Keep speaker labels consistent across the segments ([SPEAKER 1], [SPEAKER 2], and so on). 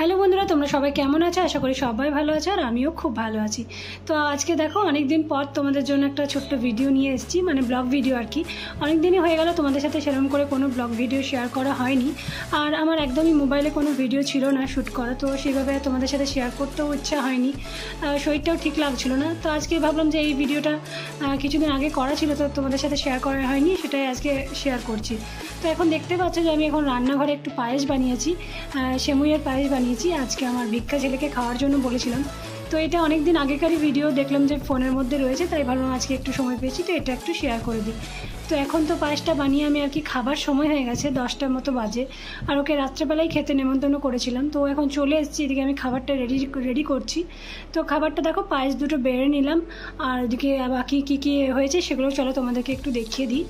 [SPEAKER 1] Hello বন্ধুরা, তোমরা সবাই কেমন আছো? আশা করি সবাই ভালো আছো আর আমিও খুব ভালো আছি। তো আজকে দেখো অনেক দিন পর তোমাদের জন্য একটা ছোট্ট ভিডিও নিয়ে এসেছি, মানে ব্লগ ভিডিও আর কি। অনেক দিনই হয়ে গেল তোমাদের সাথে সেরকম করে কোনো ব্লগ ভিডিও শেয়ার করা হয়নি, আর আমার একদমই মোবাইলে কোনো ভিডিও ছিল না শ্যুট করা, তো সেইভাবে তোমাদের সাথে শেয়ার করতেও ইচ্ছা হয়নি, শরীরটাও ঠিক লাগছিল না। তো আজকে ভাবলাম যে এই ভিডিওটা কিছুদিন আগে করা ছিল, তো তোমাদের সাথে শেয়ার করা হয়নি, সেটাই আজকে শেয়ার করছি। তো এখন দেখতে পাচ্ছ যে আমি এখন রান্নাঘরে একটু পায়েস বানিয়েছি, সেমুইয়ের পায়েস বানিয়েছি। আজকে আমার ভিক্ষা ছেলেকে খাওয়ার জন্য বলেছিলাম, তো এটা অনেক দিন আগেকারই ভিডিও, দেখলাম যে ফোনের মধ্যে রয়েছে, তাই ভাবলাম আজকে একটু সময় পেয়েছি তো এটা একটু শেয়ার করে দিই। তো এখন তো পায়েসটা বানিয়ে আমি আর কি খাবার সময় হয়ে গেছে, 10টার মতো বাজে, আর ওকে রাত্রেবেলায় খেতে নেমন্তন্ন করেছিলাম। তো এখন চলে এসেছি, এদিকে আমি খাবারটা রেডি করছি। তো খাবারটা দেখো, পায়েস দুটো বেড়ে নিলাম, আর এদিকে বাকি কী কী হয়েছে সেগুলো চলো তোমাদেরকে একটু দেখিয়ে দিই।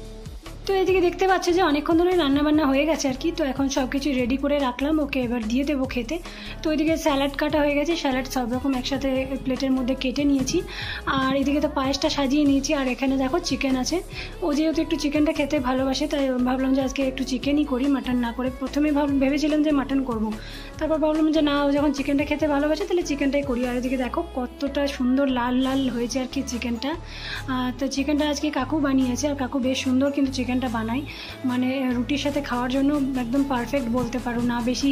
[SPEAKER 1] তো এদিকে দেখতে পাচ্ছ যে অনেকক্ষণ ধরে রান্নাবান্না হয়ে গেছে আর কি। তো এখন সব কিছু রেডি করে রাখলাম, ওকে এবার দিয়ে দেবো খেতে। তো এদিকে স্যালাড কাটা হয়ে গেছে, স্যালাড সব রকম একসাথে প্লেটের মধ্যে কেটে নিয়েছি, আর এদিকে তো পায়েসটা সাজিয়ে নিয়েছি। আর এখানে দেখো চিকেন আছে, ও যেহেতু একটু চিকেনটা খেতে ভালোবাসে, তাই ভাবলাম যে আজকে একটু চিকেনই করি, মাটন না করে। প্রথমে ভেবেছিলাম যে মাটন করব, তারপর ভাবলাম যে না, ও যখন চিকেনটা খেতে ভালোবাসে তাহলে চিকেনটাই করি। আর এদিকে দেখো কতটা সুন্দর লাল লাল হয়েছে আর কি চিকেনটা। তো চিকেনটা আজকে কাকু বানিয়েছে, আর কাকু বেশ সুন্দর কিন্তু চিকেনটা বানায়, মানে রুটির সাথে খাওয়ার জন্য একদম পারফেক্ট বলতে পারো, না বেশি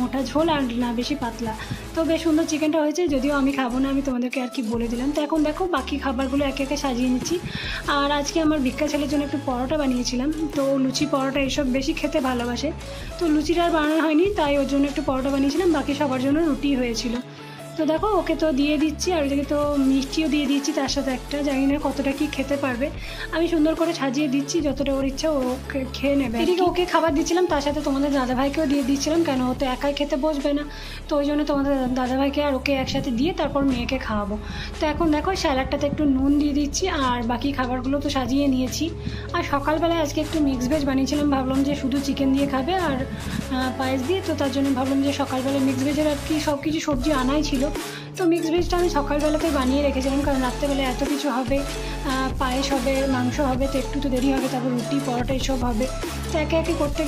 [SPEAKER 1] মোটা ঝোল আর না বেশি পাতলা। তো বেশ সুন্দর চিকেনটা হয়েছে, যদিও আমি খাবো না, আমি তোমাদেরকে আর কি বলে দিলাম। তো এখন দেখো বাকি খাবারগুলো একে একে সাজিয়ে নিচ্ছি। আর আজকে আমার ভিক্ষা ছেলের জন্য একটু পরোটা বানিয়েছিলাম, তো লুচি পরোটা এসব বেশি খেতে ভালোবাসে, তো লুচিটা আর বানানো হয়নি, তাই ওর জন্য একটু পরোটা বানিয়েছিলাম, বাকি সবার জন্য রুটি হয়েছিল। তো দেখো ওকে তো দিয়ে দিচ্ছি, আর ওইদিকে তো মিষ্টিও দিয়ে দিচ্ছি তার সাথে একটা, জানি না কতটা কি খেতে পারবে, আমি সুন্দর করে সাজিয়ে দিচ্ছি, যতটা ওর ইচ্ছা ও খেয়ে নেবে। এদিকে ওকে খাবার দিচ্ছিলাম, তার সাথে তোমাদের দাদাভাইকেও দিয়ে দিচ্ছিলাম, কেন ও তো একাই খেতে বসবে না, তো ওই জন্য তোমাদের দাদাভাইকে আর ওকে একসাথে দিয়ে তারপর মেয়েকে খাওয়াবো। তো এখন দেখো স্যালাডটাতে একটু নুন দিয়ে দিচ্ছি, আর বাকি খাবারগুলো তো সাজিয়ে নিয়েছি। আর সকালবেলায় আজকে একটু মিক্স ভেজ বানিয়েছিলাম, ভাবলাম যে শুধু চিকেন দিয়ে খাবে আর পায়েস দিয়ে, তো তার জন্য ভাবলাম যে সকালবেলায় মিক্স ভেজের আর কি সব কিছু সবজি আনাই ছিল, তো মিক্স ভেজটা আমি সকালবেলাতেই বানিয়ে রেখেছিলাম, কারণ রাত্রেবেলায় এত কিছু হবে, পায়েস হবে, মাংস হবে, তো একটু তো দেরি হবে, তারপর রুটি পরোটা এসব হবে, তো একে একে করতে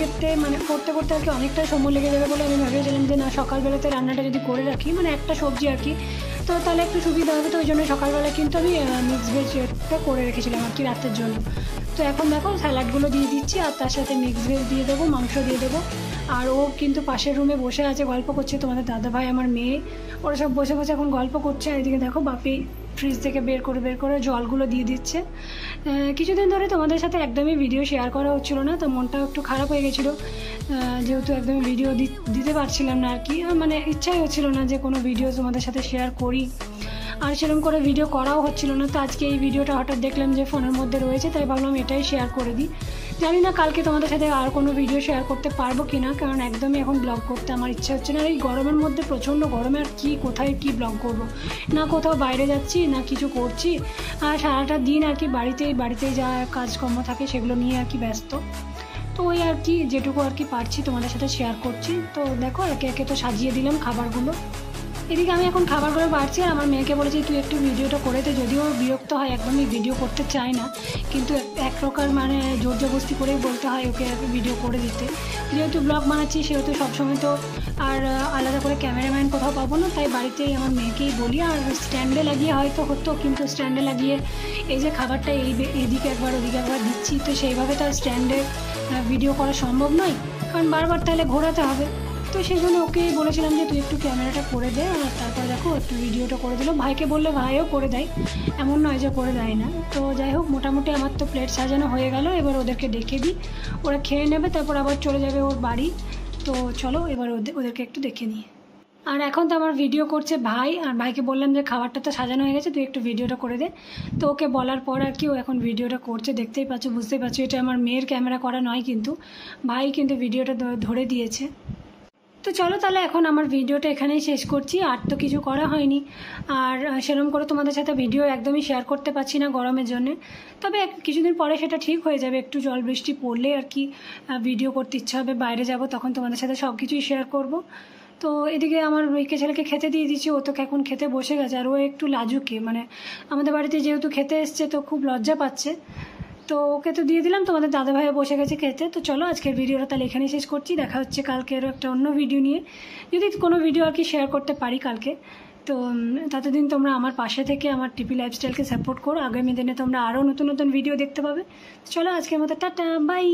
[SPEAKER 1] করতে আর কি অনেকটা সময় লেগে যাবে বলে আমি ভেবেছিলাম যে না, সকালবেলাতে রান্নাটা যদি করে রাখি, মানে একটা সবজি আর কি, তো তাহলে একটু সুবিধা হবে। তো ওই জন্য সকালবেলা কিন্তু আমি মিক্স ভেজটা করে রেখেছিলাম আর কি রাতের জন্য। তো এখন দেখো স্যালাডগুলো দিয়ে দিচ্ছি, আর তার সাথে মিক্স ভেজ দিয়ে দেবো, মাংস দিয়ে দেবো। আর ও কিন্তু পাশের রুমে বসে আছে, গল্প করছে, তোমাদের দাদাভাই আমার মেয়ে, ওরা সব বসে বসে এখন গল্প করছে। আর এদিকে দেখো বাপি ফ্রিজ থেকে বের করে জলগুলো দিয়ে দিচ্ছে। কিছুদিন ধরে তোমাদের সাথে একদমই ভিডিও শেয়ার করা হচ্ছিলো না, তো মনটাও একটু খারাপ হয়ে গেছিলো, যেহেতু একদমই ভিডিও দিতে পারছিলাম না আর কি, মানে ইচ্ছাই হচ্ছিল না যে কোনো ভিডিও তোমাদের সাথে শেয়ার করি, আর সেরকম করে ভিডিও করাও হচ্ছিল না। তো আজকে এই ভিডিওটা হঠাৎ দেখলাম যে ফোনের মধ্যে রয়েছে, তাই ভাবলাম এটাই শেয়ার করে দিই। জানি না কালকে তোমাদের সাথে আর কোনো ভিডিও শেয়ার করতে পারবো কি না, কারণ একদমই এখন ব্লগ করতে আমার ইচ্ছা হচ্ছে না। এই গরমের মধ্যে, প্রচণ্ড গরমে আর কি কোথায় কি ব্লগ করব, না কোথাও বাইরে যাচ্ছি না কিছু করছি, আর সারাটা দিন আর কি বাড়িতেই যা কাজকর্ম থাকে সেগুলো নিয়ে আর কি ব্যস্ত। তো ওই আর কি যেটুকু আর কি পারছি তোমাদের সাথে শেয়ার করছি। তো দেখো একে একে তো সাজিয়ে দিলাম খাবারগুলো। এদিকে আমি এখন খাবারগুলো বাড়ছি, আর আমার মেয়েকে বলেছি তুই একটু ভিডিওটা করে দে, যদিও বিরক্ত হয়, একদমই ভিডিও করতে চায় না, কিন্তু এক প্রকার মানে জোর জবরদস্তি করেই বলতে হয় ওকে ভিডিও করে দিতে। যেহেতু ব্লগ বানাচ্ছি সেহেতু সবসময় তো আর আলাদা করে ক্যামেরাম্যান কোথাও পাবো না, তাই বাড়িতেই আমার মেয়েকেই বলি। আর স্ট্যান্ডে লাগিয়ে হয়তো হতো, কিন্তু স্ট্যান্ডে লাগিয়ে এই যে খাবারটা এদিকে একবার ওদিকে একবার দিচ্ছি, তো সেইভাবে তো স্ট্যান্ডে ভিডিও করা সম্ভব নয়, কারণ বারবার তাহলে ঘোরাতে হবে। তো সেই জন্য ওকে বলেছিলাম যে তুই একটু ক্যামেরাটা করে দে, আর তারপর দেখো একটু ভিডিওটা করে দিল। ভাইকে বললে ভাইও করে দেয়, এমন নয় যে করে দেয় না। তো যাই হোক, মোটামুটি আমার তো প্লেট সাজানো হয়ে গেল, এবার ওদেরকে ডেকে দিই, ওরা খেয়ে নেবে, তারপর আবার চলে যাবে ওর বাড়ি। তো চলো এবার ওদেরকে একটু দেখে নিই। আর এখন তো আমার ভিডিও করছে ভাই, আর ভাইকে বললাম যে খাবারটা তো সাজানো হয়ে গেছে, তুই একটু ভিডিওটা করে দে। তো ওকে বলার পর আর কি ও এখন ভিডিওটা করছে, দেখতেই পাচ্ছ, বুঝতেই পারছো এটা আমার মেয়ের ক্যামেরা করা নয়, কিন্তু ভাই কিন্তু ভিডিওটা ধরে দিয়েছে। তো চলো তাহলে এখন আমার ভিডিওটা এখানেই শেষ করছি, আর তো কিছু করা হয়নি, আর সেরকম করে তোমাদের সাথে ভিডিও একদমই শেয়ার করতে পারছি না গরমের জন্য। তবে কিছুদিন পরে সেটা ঠিক হয়ে যাবে, একটু জল বৃষ্টি পড়লে আর কি ভিডিও করতে ইচ্ছা হবে, বাইরে যাব, তখন তোমাদের সাথে সব কিছুই শেয়ার করব। তো এদিকে আমার মেয়েকে ছেলেকে খেতে দিয়ে দিচ্ছি, ও তো এখন খেতে বসে গেছে, আর ও একটু লাজুকে, মানে আমাদের বাড়িতে যেহেতু খেতে এসছে তো খুব লজ্জা পাচ্ছে। তো ওকে তো দিয়ে দিলাম, তোমাদের দাদাভাইও বসে গেছে খেতে। তো চলো আজকের ভিডিওটা তাহলে এখানেই শেষ করছি, দেখা হচ্ছে কালকে আরও একটা অন্য ভিডিও নিয়ে, যদি কোনো ভিডিও আর কি শেয়ার করতে পারি কালকে। তো ততদিন তোমরা আমার পাশে থেকে আমার টিপি লাইফস্টাইলকে সাপোর্ট করো, আগামী দিনে তোমরা আরও নতুন নতুন ভিডিও দেখতে পাবে। চলো আজকের মতো টাটা, বাই।